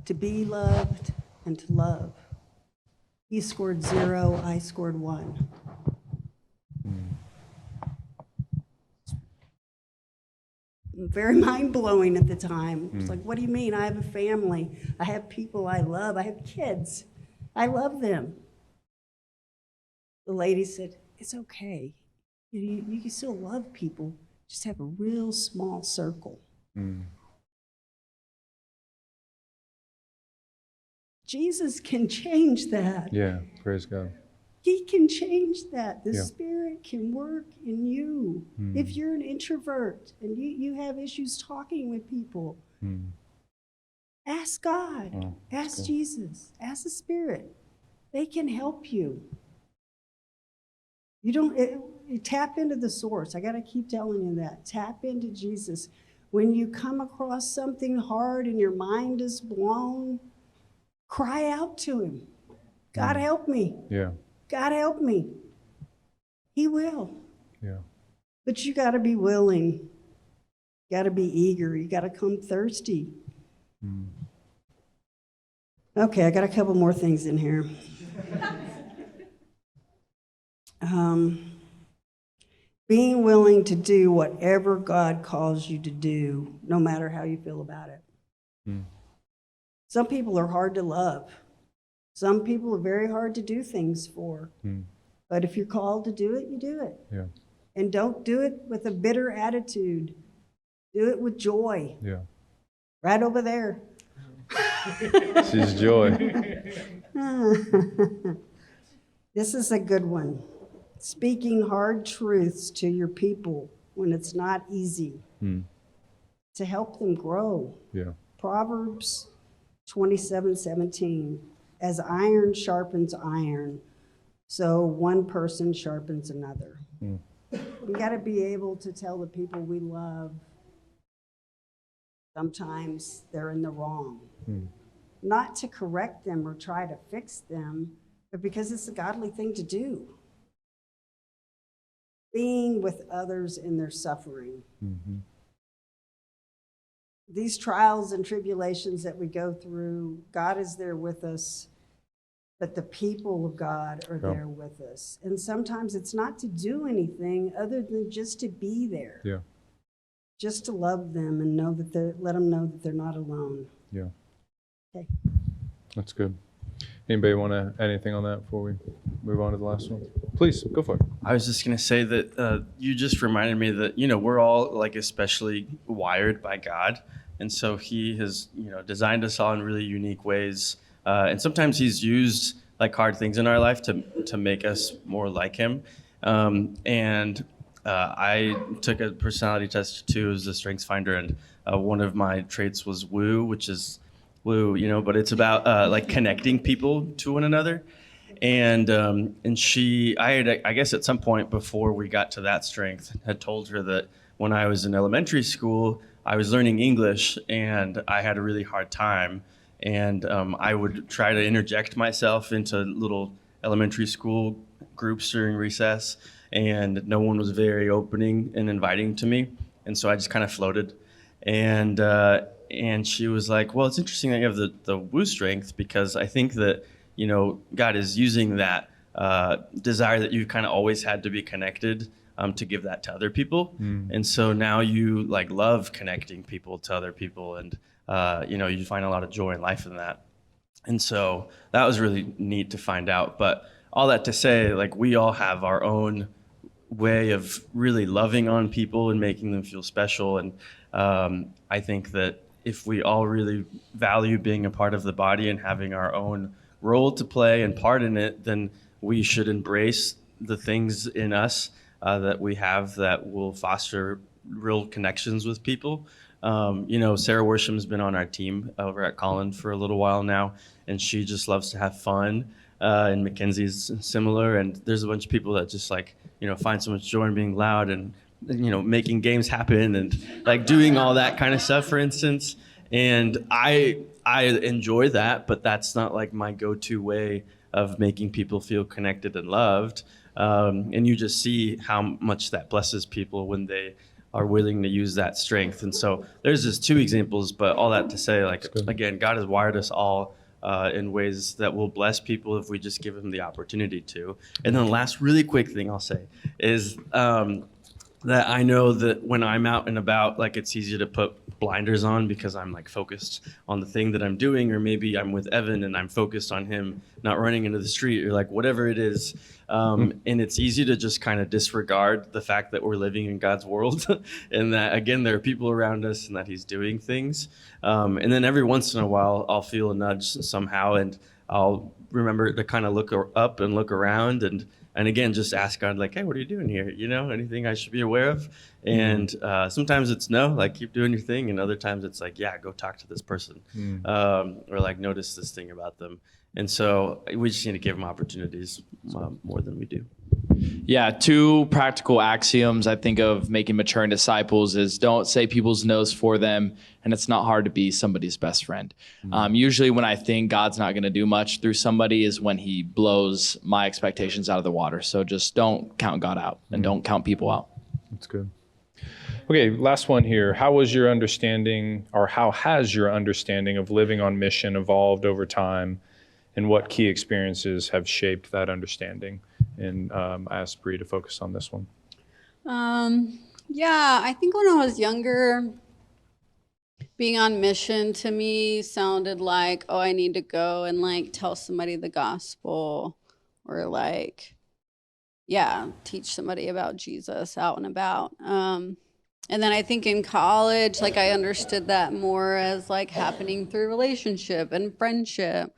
To be loved and to love. He scored 0, I scored 1. Very mind-blowing at the time. It's like, what do you mean? I have a family. I have people I love. I have kids. I love them. The lady said, it's okay. You can still love people. Just have a real small circle. Jesus can change that. Yeah. Praise God. He can change that. The Yeah. Spirit can work in you. If you're an introvert and you have issues talking with people, ask God. Oh, that's ask cool. Jesus. Ask the Spirit. They can help you. You tap into the source. I got to keep telling you that. Tap into Jesus. When you come across something hard and your mind is blown, cry out to him. God help me. Yeah. God help me. He will. Yeah. But you got to be willing. You got to be eager. You got to come thirsty. Okay, I got a couple more things in here. Being willing to do whatever God calls you to do, no matter how you feel about it. Some people are hard to love. Some people are very hard to do things for. But if you're called to do it, you do it. Yeah. And don't do it with a bitter attitude. Do it with joy. Yeah. Right over there. She's joy. This is a good one. Speaking hard truths to your people when it's not easy to help them grow. Yeah. Proverbs 27:17. As iron sharpens iron, so one person sharpens another. We got to be able to tell the people we love sometimes they're in the wrong. Not to correct them or try to fix them, but because it's a godly thing to do. Being with others in their suffering. These trials and tribulations that we go through, God is there with us, but the people of God are there with us. And sometimes it's not to do anything other than just to be there. Yeah. Just to love them and know that let them know that they're not alone. Yeah. Okay. That's good. Anybody want to add anything on that before we move on to the last one? Please, go for it. I was just going to say that you just reminded me that, we're all like especially wired by God. And so he has, designed us all in really unique ways. And sometimes he's used like hard things in our life to make us more like him. I took a personality test too as a strengths finder. And one of my traits was woo, which is woo, but it's about like connecting people to one another. And I had, I guess at some point before we got to that strength, had told her that when I was in elementary school, I was learning English and I had a really hard time. And I would try to interject myself into little elementary school groups during recess, and no one was very opening and inviting to me. And so I just kind of floated. And she was like, well, it's interesting that you have the woo strength, because I think that, God is using that desire that you've kind of always had to be connected to give that to other people. And so now you like love connecting people to other people, and you find a lot of joy in life in that. And so that was really neat to find out. But all that to say, like, we all have our own way of really loving on people and making them feel special. And I think that if we all really value being a part of the body and having our own role to play and part in it, then we should embrace the things in us that we have that will foster real connections with people. Sarah Worsham's been on our team over at Collin for a little while now, and she just loves to have fun. And Mackenzie's similar, and there's a bunch of people that just find so much joy in being loud and making games happen and like doing all that kind of stuff, for instance. And I enjoy that, but that's not like my go-to way of making people feel connected and loved. And you just see how much that blesses people when they are willing to use that strength. And so there's just two examples, but all that to say, like, again, God has wired us all in ways that will bless people if we just give him the opportunity to. And then the last really quick thing I'll say is that I know that when I'm out and about, like, it's easy to put blinders on because I'm like focused on the thing that I'm doing, or maybe I'm with Evan and I'm focused on him not running into the street, or like whatever it is. And it's easy to just kind of disregard the fact that we're living in God's world and that, again, there are people around us and that he's doing things. And then every once in a while, I'll feel a nudge somehow, and I'll remember to kind of look up and look around and again, just ask God, like, hey, what are you doing here? Anything I should be aware of? And sometimes it's no, like, keep doing your thing. And other times it's like, yeah, go talk to this person. Or like, notice this thing about them. And so we just need to give them opportunities more than we do. Yeah, two practical axioms I think of making maturing disciples is don't say people's no's for them, and it's not hard to be somebody's best friend. Usually when I think God's not going to do much through somebody is when he blows my expectations out of the water. So just don't count God out and don't count people out. That's good. Okay, last one here. How was your understanding, or how has your understanding of living on mission evolved over time, and what key experiences have shaped that understanding? And I asked Bree to focus on this one. Yeah, I think when I was younger, being on mission to me sounded like, oh, I need to go and like tell somebody the gospel, or like, yeah, teach somebody about Jesus out and about. And then I think in college, like I understood that more as like happening through relationship and friendship.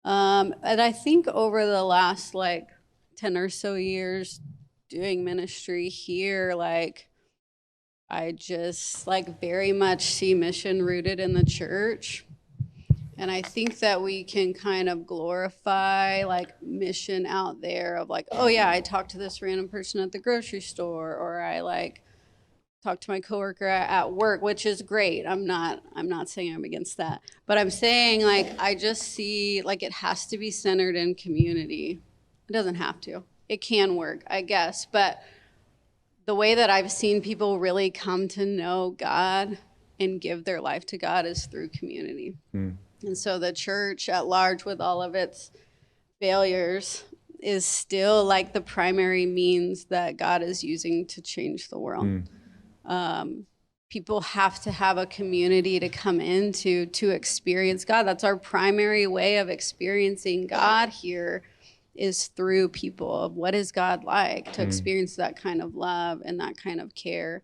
And I think over the last like 10 or so years doing ministry here, like I just like very much see mission rooted in the church. And I think that we can kind of glorify like mission out there of like, oh yeah, I talked to this random person at the grocery store, or I like talk to my coworker at work, which is great. I'm not saying I'm against that, but I'm saying like I just see like it has to be centered in community. It doesn't have to. It can work, I guess, but the way that I've seen people really come to know God and give their life to God is through community. And so the church at large, with all of its failures, is still like the primary means that God is using to change the world. People have to have a community to come into to experience God. That's our primary way of experiencing God here, is through people. Of what is God like, to experience that kind of love and that kind of care.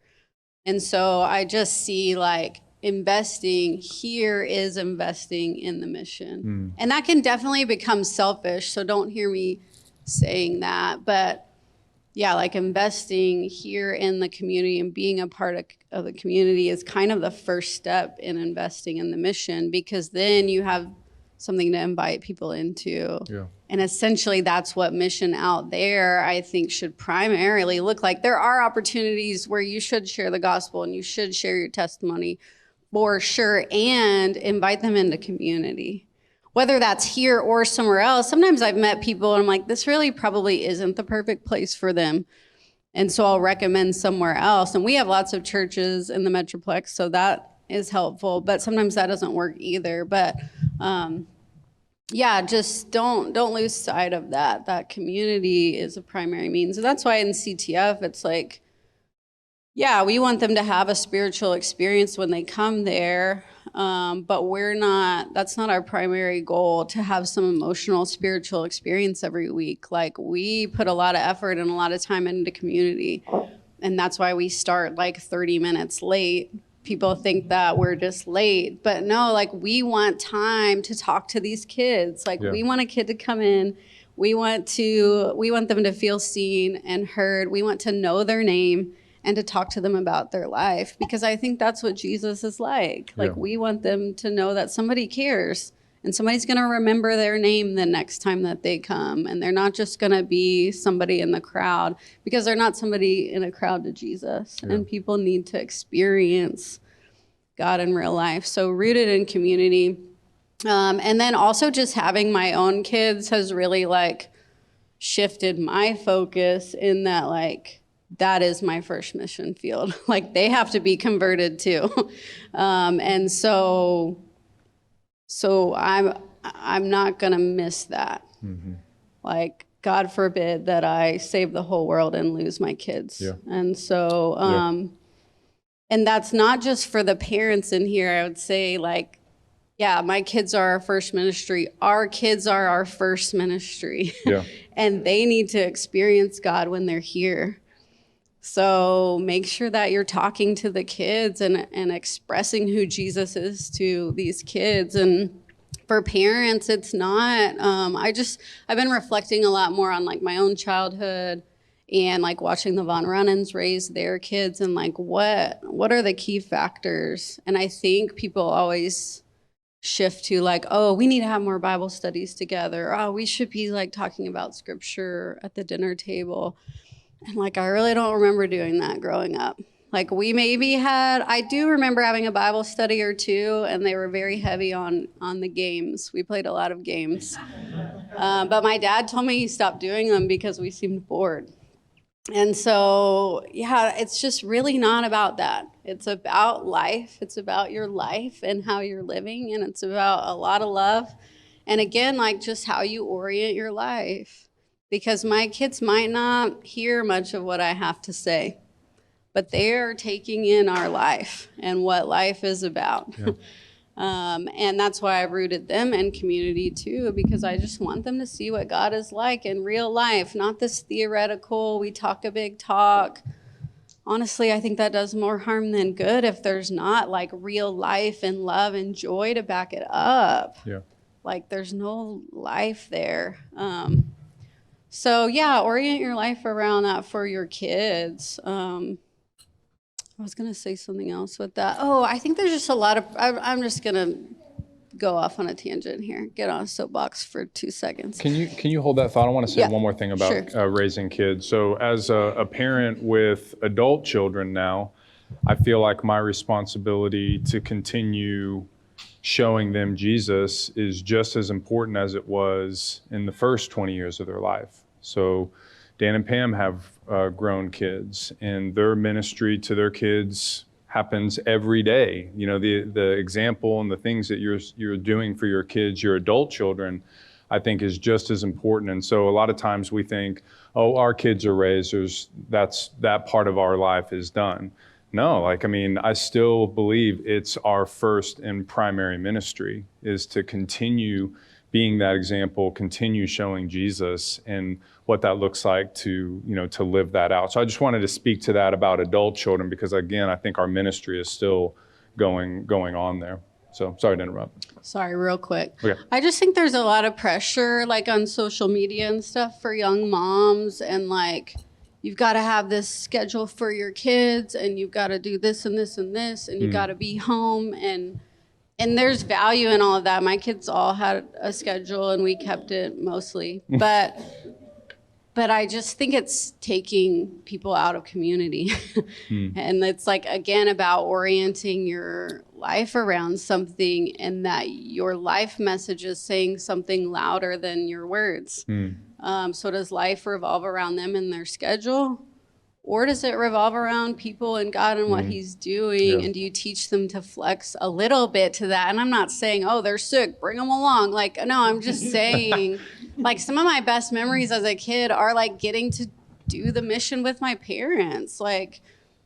And so I just see like investing here is investing in the mission. And that can definitely become selfish, so don't hear me saying that, but yeah, like investing here in the community and being a part of the community is kind of the first step in investing in the mission, because then you have something to invite people into. Yeah. And essentially that's what mission out there, I think, should primarily look like. There are opportunities where you should share the gospel and you should share your testimony for sure, and invite them into community. Whether that's here or somewhere else, sometimes I've met people and I'm like, this really probably isn't the perfect place for them. And so I'll recommend somewhere else. And we have lots of churches in the Metroplex, so that is helpful, but sometimes that doesn't work either. But yeah, just don't lose sight of that. That community is a primary means. And that's why in CTF, it's like, yeah, we want them to have a spiritual experience when they come there. But that's not our primary goal, to have some emotional, spiritual experience every week. Like, we put a lot of effort and a lot of time into community. And that's why we start like 30 minutes late. People think that we're just late, but no, like we want time to talk to these kids. Like we want a kid to come in. We want them to feel seen and heard. We want to know their name and to talk to them about their life, because I think that's what Jesus is like. Like we want them to know that somebody cares and somebody's going to remember their name the next time that they come. And they're not just going to be somebody in the crowd, because they're not somebody in a crowd to Jesus. And people need to experience God in real life. So rooted in community. And then also just having my own kids has really like shifted my focus in that, like, that is my first mission field. Like, they have to be converted too. And so I'm not gonna miss that. Like, God forbid that I save the whole world and lose my kids. And so, and that's not just for the parents in here. I would say, like, yeah, my kids are our first ministry. Our kids are our first ministry. And they need to experience God when they're here. So make sure that you're talking to the kids and expressing who Jesus is to these kids. And for parents, it's not, I've been reflecting a lot more on like my own childhood and like watching the Von Runnens raise their kids, and like what are the key factors? And I think people always shift to like, oh, we need to have more Bible studies together. Oh, we should be like talking about scripture at the dinner table. And like, I really don't remember doing that growing up. Like we maybe had, I do remember having a Bible study or two, and they were very heavy on the games. We played a lot of games. But my dad told me he stopped doing them because we seemed bored. And so, yeah, it's just really not about that. It's about life. It's about your life and how you're living. And it's about a lot of love. And again, like just how you orient your life. Because my kids might not hear much of what I have to say, but they are taking in our life and what life is about. Yeah. And that's why I rooted them in community too, because I just want them to see what God is like in real life, not this theoretical, we talk a big talk. Honestly, I think that does more harm than good if there's not like real life and love and joy to back it up. Yeah. Like there's no life there. So yeah, orient your life around that for your kids. I was going to say something else with that. Oh, I think there's just a lot of, I'm just going to go off on a tangent here, get on a soapbox for 2 seconds. Can you hold that thought? I want to say Yeah, one more thing about sure. Raising kids. So as a parent with adult children now, I feel like my responsibility to continue showing them Jesus is just as important as it was in the first 20 years of their life. So Dan and Pam have grown kids, and their ministry to their kids happens every day. You know, the example and the things that you're doing for your kids, your adult children, I think is just as important. And so a lot of times we think, oh, our kids are raised, that part of our life is done. No, like, I mean, I still believe it's our first and primary ministry is to continue being that example, continue showing Jesus and what that looks like to live that out. So I just wanted to speak to that about adult children, because again, I think our ministry is still going on there. So sorry to interrupt. Sorry, real quick. Okay. I just think there's a lot of pressure like on social media and stuff for young moms, and like you've got to have this schedule for your kids, and you've got to do this and this and this, and you got to be home, and there's value in all of that. My kids all had a schedule and we kept it mostly, but I just think it's taking people out of community. And it's like, again, about orienting your life around something, and that your life message is saying something louder than your words. So does life revolve around them and their schedule? Or does it revolve around people and God and what he's doing? Yeah. And do you teach them to flex a little bit to that? And I'm not saying, oh, they're sick, bring them along. Like, no, I'm just saying, like, some of my best memories as a kid are like getting to do the mission with my parents. Like,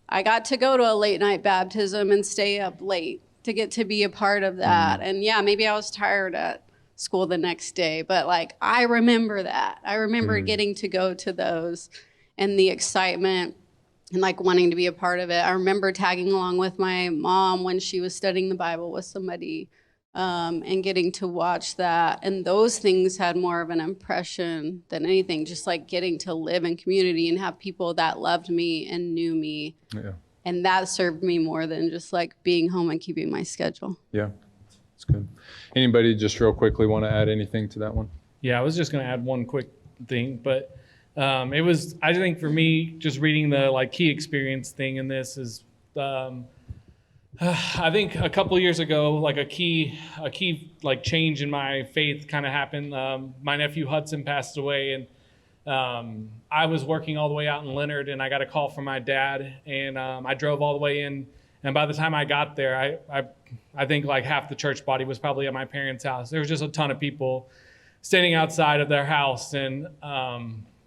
I got to go to a late night baptism and stay up late to get to be a part of that. And yeah, maybe I was tired at school the next day, but like, I remember that. I remember getting to go to those and the excitement and like wanting to be a part of it. I remember tagging along with my mom when she was studying the Bible with somebody, and getting to watch that. And those things had more of an impression than anything, just like getting to live in community and have people that loved me and knew me. Yeah. And that served me more than just like being home and keeping my schedule. Yeah, that's good. Anybody just real quickly want to add anything to that one? Yeah, I was just going to add one quick thing, but it was, I think for me, just reading the like key experience thing in this is, I think a couple of years ago, like a key like change in my faith kind of happened. My nephew Hudson passed away, and I was working all the way out in Leonard, and I got a call from my dad, and I drove all the way in. And by the time I got there, I think like half the church body was probably at my parents' house. There was just a ton of people standing outside of their house, and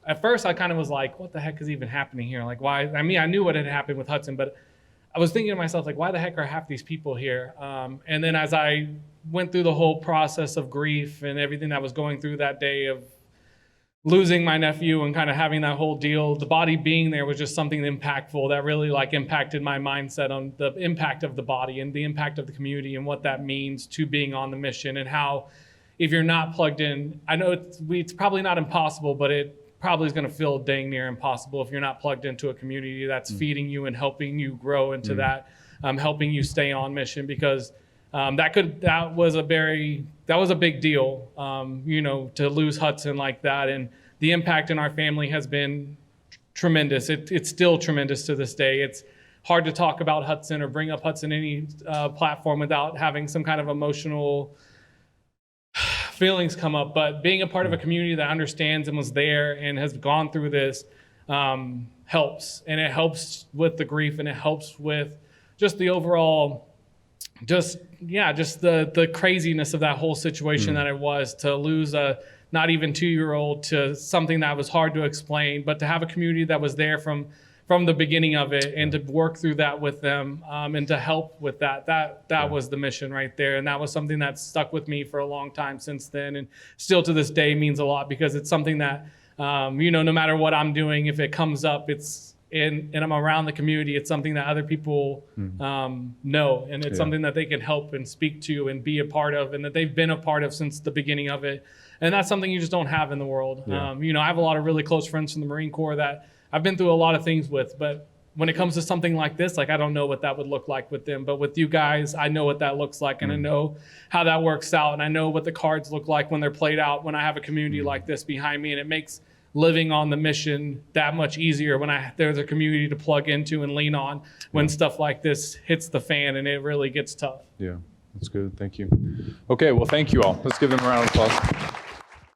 at first, I kind of was like, what the heck is even happening here? Like, why? I mean, I knew what had happened with Hudson, but I was thinking to myself, like, why the heck are half these people here? And then as I went through the whole process of grief and everything that was going through that day of losing my nephew and kind of having that whole deal, the body being there was just something impactful that really like impacted my mindset on the impact of the body and the impact of the community and what that means to being on the mission, and how if you're not plugged in, I know it's probably not impossible, but it probably is going to feel dang near impossible if you're not plugged into a community that's feeding you and helping you grow into that, helping you stay on mission. Because that was a big deal, to lose Hudson like that. And the impact in our family has been tremendous. It's still tremendous to this day. It's hard to talk about Hudson or bring up Hudson any platform without having some kind of emotional feelings come up. But being a part of a community that understands and was there and has gone through this helps. And it helps with the grief, and it helps with just the overall, just the craziness of that whole situation that it was, to lose a not even 2-year-old to something that was hard to explain, but to have a community that was there from the beginning of it, and to work through that with them, and to help with that was the mission right there. And that was something that stuck with me for a long time since then, and still to this day means a lot, because it's something that, no matter what I'm doing, if it comes up, and I'm around the community, it's something that other people know, and it's something that they can help and speak to and be a part of, and that they've been a part of since the beginning of it. And that's something you just don't have in the world. I have a lot of really close friends from the Marine Corps that I've been through a lot of things with, but when it comes to something like this, I don't know what that would look like with them. But with you guys, I know what that looks like, and I know how that works out, and I know what the cards look like when they're played out, when I have a community like this behind me, and it makes living on the mission that much easier when there's a community to plug into and lean on when stuff like this hits the fan and it really gets tough. Yeah, that's good. Thank you. Okay, well, thank you all. Let's give them a round of applause.